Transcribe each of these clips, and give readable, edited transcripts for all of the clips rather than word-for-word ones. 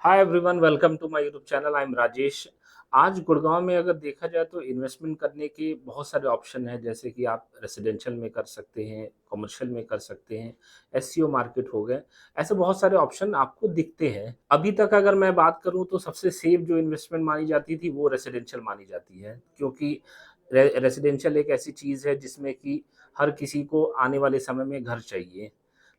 Hi everyone, welcome to my YouTube channel. I am Rajesh. आज गुड़गांव में अगर देखा जाए तो इन्वेस्टमेंट करने के बहुत सारे ऑप्शन हैं, जैसे कि आप रेजिडेंशियल में कर सकते हैं, कमर्शियल में कर सकते हैं, एससीओ मार्केट हो गए। ऐसे बहुत सारे ऑप्शन आपको दिखते हैं। अभी तक अगर मैं बात करूं तो सबसे सेफ जो इन्वेस्टमेंट मानी जाती थी वो रेजिडेंशियल मानी जाती है, क्योंकि रेजिडेंशियल एक ऐसी चीज़ है जिसमें कि हर किसी को आने वाले समय में घर चाहिए।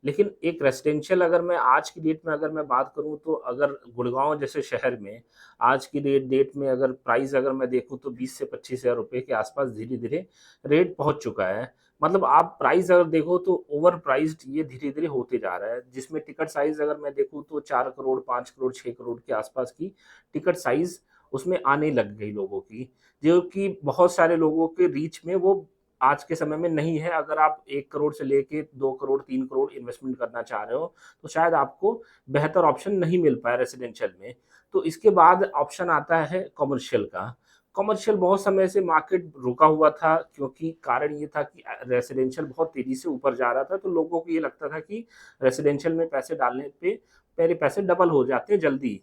लेकिन एक रेजिडेंशियल अगर मैं आज की डेट में अगर मैं बात करूँ तो अगर गुड़गांव जैसे शहर में आज की डेट में अगर प्राइस अगर मैं देखूँ तो 20 से 25 हज़ार रुपए के आसपास धीरे-धीरे रेट पहुँच चुका है। मतलब आप प्राइस अगर देखो तो ओवर प्राइस्ड ये धीरे-धीरे होते जा रहा है, जिसमें टिकट साइज़ अगर मैं देखूँ तो 4 करोड़, 5 करोड़, 6 करोड़ के आसपास की टिकट साइज़ उसमें आने लग गई लोगों की, जो कि बहुत सारे लोगों के रीच में वो आज के समय में नहीं है। अगर आप 1 करोड़ से लेके 2 करोड़, 3 करोड़ इन्वेस्टमेंट करना चाह रहे हो, तो शायद आपको बेहतर ऑप्शन नहीं मिल पाया रेज़िडेंशियल में। तो इसके बाद ऑप्शन आता है कमर्शियल का। कमर्शियल बहुत समय से मार्केट रुका हुआ था, क्योंकि कारण ये था कि रेज़िडेंशियल बहुत तेज़ी से ऊपर जा रहा था, तो लोगों को ये लगता था कि रेज़िडेंशियल में पैसे डालने पे मेरे पैसे डबल हो जाते हैं जल्दी।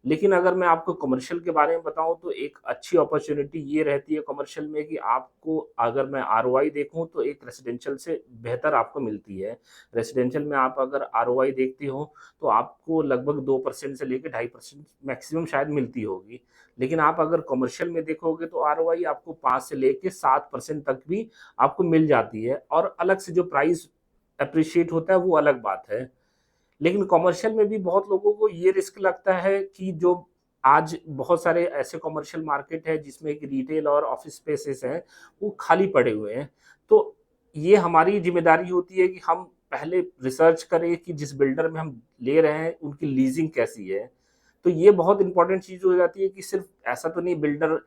लेकिन अगर मैं आपको कमर्शियल के बारे में बताऊँ तो एक अच्छी अपॉर्च्युनिटी ये रहती है कमर्शियल में कि आपको, अगर मैं आरओआई देखूँ तो एक रेजिडेंशियल से बेहतर आपको मिलती है। रेजिडेंशियल में आप अगर आरओआई देखते हो तो आपको लगभग 2% से लेके 2.5% मैक्सिमम शायद मिलती होगी। लेकिन आप अगर कमर्शियल में देखोगे तो आरओआई आपको 5 से लेके 7% तक भी आपको मिल जाती है, और अलग से जो प्राइस एप्रिशिएट होता है वो अलग बात है। लेकिन कमर्शियल में भी बहुत लोगों को ये रिस्क लगता है कि जो आज बहुत सारे ऐसे कमर्शियल मार्केट है जिसमें कि रिटेल और ऑफिस स्पेसेस हैं, वो खाली पड़े हुए हैं। तो ये हमारी ज़िम्मेदारी होती है कि हम पहले रिसर्च करें कि जिस बिल्डर में हम ले रहे हैं उनकी लीज़िंग कैसी है। तो ये बहुत इम्पोर्टेंट चीज़ हो जाती है कि सिर्फ़ ऐसा तो नहीं बिल्डर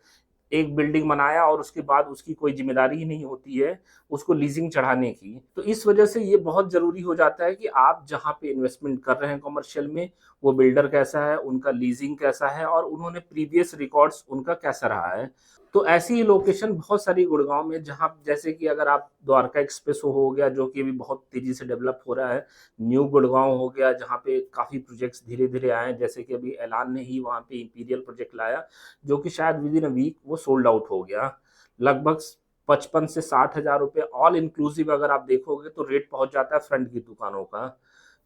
एक बिल्डिंग बनाया और उसके बाद उसकी कोई ज़िम्मेदारी ही नहीं होती है, उसको लीज़िंग चढ़ाने की। तो इस वजह से ये बहुत ज़रूरी हो जाता है कि आप जहाँ पे इन्वेस्टमेंट कर रहे हैं कमर्शियल में, वो बिल्डर कैसा है, उनका लीज़िंग कैसा है और उन्होंने प्रीवियस रिकॉर्ड्स उनका कैसा रहा है। तो ऐसी ही लोकेशन बहुत सारी गुड़गाँव में, जहाँ जैसे कि अगर आप द्वारका एक्सप्रेस हो गया, जो कि अभी बहुत तेज़ी से डेवलप हो रहा है। न्यू गुड़गाँव हो गया, जहाँ पे काफ़ी प्रोजेक्ट्स धीरे-धीरे आए हैं, जैसे कि अभी ऐलान ने ही वहाँ पे इंपीरियल प्रोजेक्ट लाया, जो कि शायद विद इन अ वीक वो सोल्ड आउट हो गया। लगभग 55 से 60 हज़ार रुपए ऑल इंक्लूसिव अगर आप देखोगे तो रेट पहुँच जाता है फ्रंट की दुकानों का,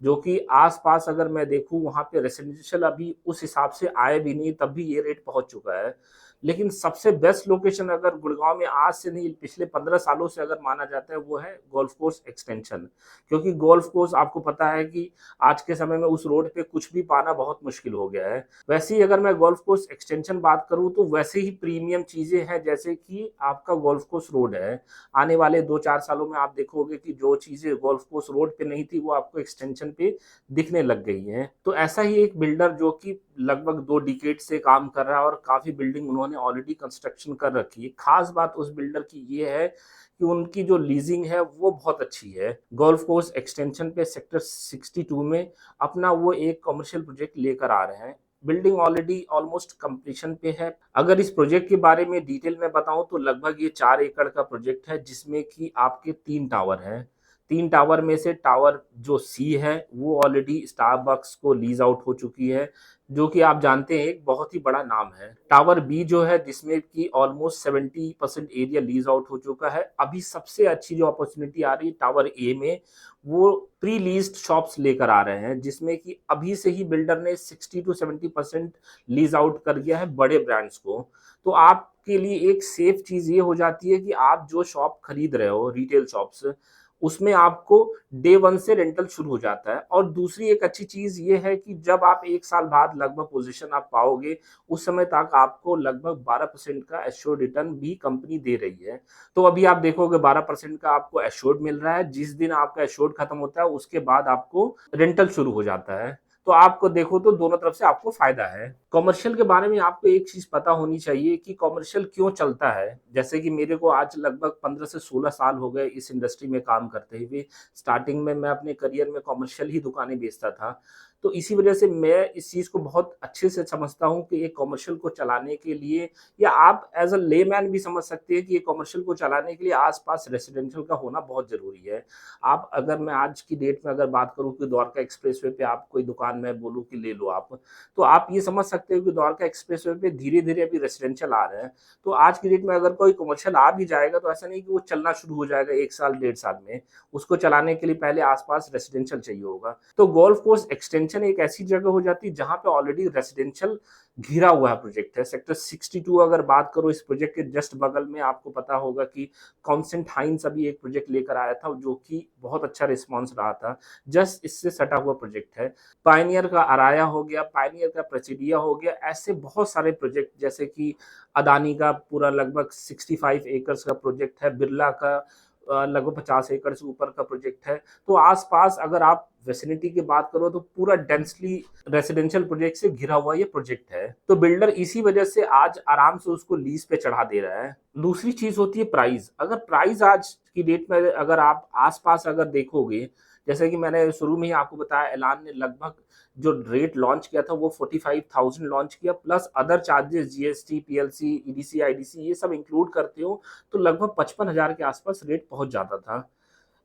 जो कि आस-पास अगर मैं देखूँ वहाँ पे रेज़िडेंशियल अभी उस हिसाब से आए भी नहीं, तब भी ये रेट पहुँच चुका है। लेकिन सबसे बेस्ट लोकेशन अगर गुड़गाँव में आज से नहीं पिछले 15 सालों से अगर माना जाता है, वो है गोल्फ कोर्स एक्सटेंशन। क्योंकि गोल्फ कोर्स आपको पता है कि आज के समय में उस रोड पे कुछ भी पाना बहुत मुश्किल हो गया है। वैसे ही अगर मैं गोल्फ कोर्स एक्सटेंशन बात करूँ तो वैसे ही प्रीमियम चीज़ें हैं, जैसे कि आपका गोल्फ कोर्स रोड है। आने वाले 2-4 सालों में आप देखोगे कि जो चीज़ें गोल्फ कोर्स रोड पे नहीं थी वो आपको एक्सटेंशन पे दिखने लग गई हैं। तो ऐसा ही एक बिल्डर जो कि लगभग 2 डिकेड से काम कर रहा है और काफ़ी बिल्डिंग उन्होंने ऑलरेडी कंस्ट्रक्शन कर रखी है। ख़ास बात उस बिल्डर की ये है कि उनकी जो लीज़िंग है वो बहुत अच्छी है। गोल्फ कोर्स एक्सटेंशन पे सेक्टर 62 में अपना वो एक कमर्शियल प्रोजेक्ट लेकर आ रहे हैं। बिल्डिंग ऑलरेडी ऑलमोस्ट कंप्लीशन पे है। अगर इस प्रोजेक्ट के बारे में डिटेल में बताऊँ तो लगभग ये 4 एकड़ का प्रोजेक्ट है, जिसमें कि आपके 3 टावर हैं। 3 टावर में से टावर जो सी है वो ऑलरेडी स्टारबक्स को लीज़ आउट हो चुकी है, जो कि आप जानते हैं एक बहुत ही बड़ा नाम है। टावर बी जो है जिसमें कि ऑलमोस्ट 70% एरिया लीज़ आउट हो चुका है। अभी सबसे अच्छी जो अपॉर्च्युनिटी आ रही है टावर ए में, वो प्री लीज्ड शॉप्स लेकर आ रहे हैं, जिसमें कि अभी से ही बिल्डर ने 60 टू 70% लीज़ आउट कर दिया है बड़े ब्रांड्स को। तो आपके लिए एक सेफ चीज़ ये हो जाती है कि आप जो शॉप खरीद रहे हो, रिटेल शॉप्स, उसमें आपको डे 1 से रेंटल शुरू हो जाता है। और दूसरी एक अच्छी चीज़ ये है कि जब आप 1 साल बाद लगभग पोज़ीशन आप पाओगे, उस समय तक आपको लगभग 12% का एश्योर्ड रिटर्न भी कंपनी दे रही है। तो अभी आप देखोगे 12% का आपको एश्योर्ड मिल रहा है, जिस दिन आपका एश्योर्ड खत्म होता है उसके बाद आपको रेंटल शुरू हो जाता है। तो आपको देखो तो दोनों तरफ से आपको फ़ायदा है। कमर्शियल के बारे में आपको एक चीज़ पता होनी चाहिए कि कमर्शियल क्यों चलता है। जैसे कि मेरे को आज लगभग 15 से 16 साल हो गए इस इंडस्ट्री में काम करते हुए। स्टार्टिंग में मैं अपने करियर में कमर्शियल ही दुकानें बेचता था। तो इसी वजह से मैं इस चीज़ को बहुत अच्छे से समझता हूँ कि एक कमर्शियल को चलाने के लिए, या आप एज़ अ लेमैन भी समझ सकते हैं कि ये कमर्शियल को चलाने के लिए आस-पास रेज़िडेंशियल का होना बहुत ज़रूरी है। आप अगर मैं आज की डेट में अगर बात करूँ कि द्वारका एक्सप्रेसवे पे आप कोई दुकान मैं बोलूँ कि ले लो आप, तो आप ये समझ सकते हो कि द्वारका एक्सप्रेसवे पे धीरे-धीरे अभी रेज़िडेंशियल आ रहे हैं। तो आज की डेट में अगर कोई कमर्शियल आ भी जाएगा तो ऐसा नहीं कि वो चलना शुरू हो जाएगा 1 साल, 1.5 साल में। उसको चलाने के लिए पहले आस-पास रेज़िडेंशियल चाहिए होगा। तो गोल्फ कोर्स एक्सटेंशन एक ऐसी जगह हो जाती है जहाँ पे ऑलरेडी रेज़िडेंशियल घिरा हुआ है प्रोजेक्ट है। सेक्टर 62 अगर बात करो, इस प्रोजेक्ट के जस्ट बगल में आपको पता होगा कि कॉन्सेंट हाइन्स अभी एक प्रोजेक्ट लेकर आया था जो कि बहुत अच्छा रिस्पॉन्स रहा था। जस्ट इससे सटा हुआ प्रोजेक्ट है। पायनियर का अराया हो गया, पायनियर का प्रसिडिया हो गया, ऐसे बहुत सारे प्रोजेक्ट जैसे कि अदानी का पूरा लगभग 65 एकर्स का प्रोजेक्ट है, बिरला का लगभग 50 एकड़ से ऊपर का प्रोजेक्ट है। तो आस-पास अगर आप विसिनिटी की बात करो तो पूरा डेंसली रेजिडेंशियल प्रोजेक्ट से घिरा हुआ ये प्रोजेक्ट है। तो बिल्डर इसी वजह से आज आराम से उसको लीज़ पे चढ़ा दे रहा है। दूसरी चीज़ होती है प्राइस। अगर प्राइस आज की डेट में अगर आप आस-पास अगर देखोगे, जैसे कि मैंने शुरू में ही आपको बताया, ऐलान ने लगभग जो रेट लॉन्च किया था वो 45,000 लॉन्च किया, plus other charges GST, PLC, EDC, IDC ये सब इंक्लूड करते हो तो लगभग 55,000 के आसपास रेट पहुंच जाता था।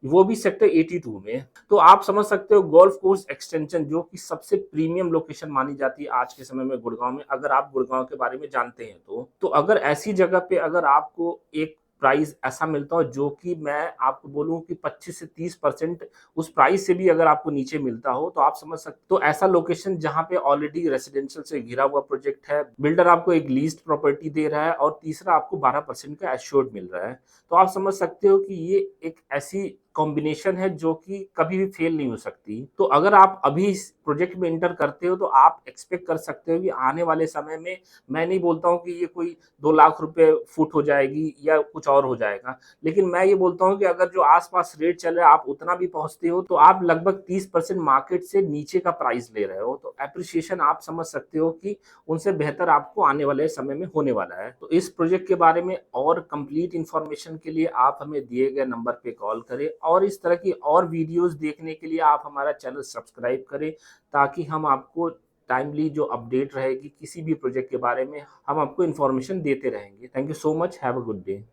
वो भी सेक्टर 82 में। तो आप समझ सकते हो गोल्फ कोर्स एक्सटेंशन जो कि सबसे प्रीमियम लोकेशन मानी जाती है आज के समय में गुड़गाँव में, अगर आप गुड़गाँव के बारे में जानते हैं तो। तो अगर ऐसी जगह पे अगर आपको एक प्राइस ऐसा मिलता हो जो कि मैं आपको बोलूँ कि 25 से 30% उस प्राइस से भी अगर आपको नीचे मिलता हो, तो आप समझ सकते तो ऐसा लोकेशन जहाँ पे ऑलरेडी रेजिडेंशियल से घिरा हुआ प्रोजेक्ट है, बिल्डर आपको एक लीज़्ड प्रॉपर्टी दे रहा है और तीसरा आपको 12% का एश्योर्ड मिल रहा है। तो आप समझ सकते हो कि ये एक ऐसी कॉम्बिनेशन है जो कि कभी भी फेल नहीं हो सकती। तो अगर आप अभी इस प्रोजेक्ट में एंटर करते हो तो आप एक्सपेक्ट कर सकते हो कि आने वाले समय में, मैं नहीं बोलता हूँ कि ये कोई 2 लाख रुपए फुट हो जाएगी या कुछ और हो जाएगा। लेकिन मैं ये बोलता हूँ कि अगर जो आस-पास रेट चल रहा है आप उतना भी पहुँचते हो तो आप लगभग 30% मार्केट से नीचे का प्राइस ले रहे हो। तो एप्रिसिएशन आप समझ सकते हो कि उनसे बेहतर आपको आने वाले समय में होने वाला है। तो इस प्रोजेक्ट के बारे में और कंप्लीट इन्फॉर्मेशन के लिए आप हमें दिए गए नंबर पे कॉल करें, और इस तरह की और वीडियोज़ देखने के लिए आप हमारा चैनल सब्सक्राइब करें, ताकि हम आपको टाइमली जो अपडेट रहेगी किसी भी प्रोजेक्ट के बारे में, हम आपको इन्फॉर्मेशन देते रहेंगे। Thank you so much, have a good day.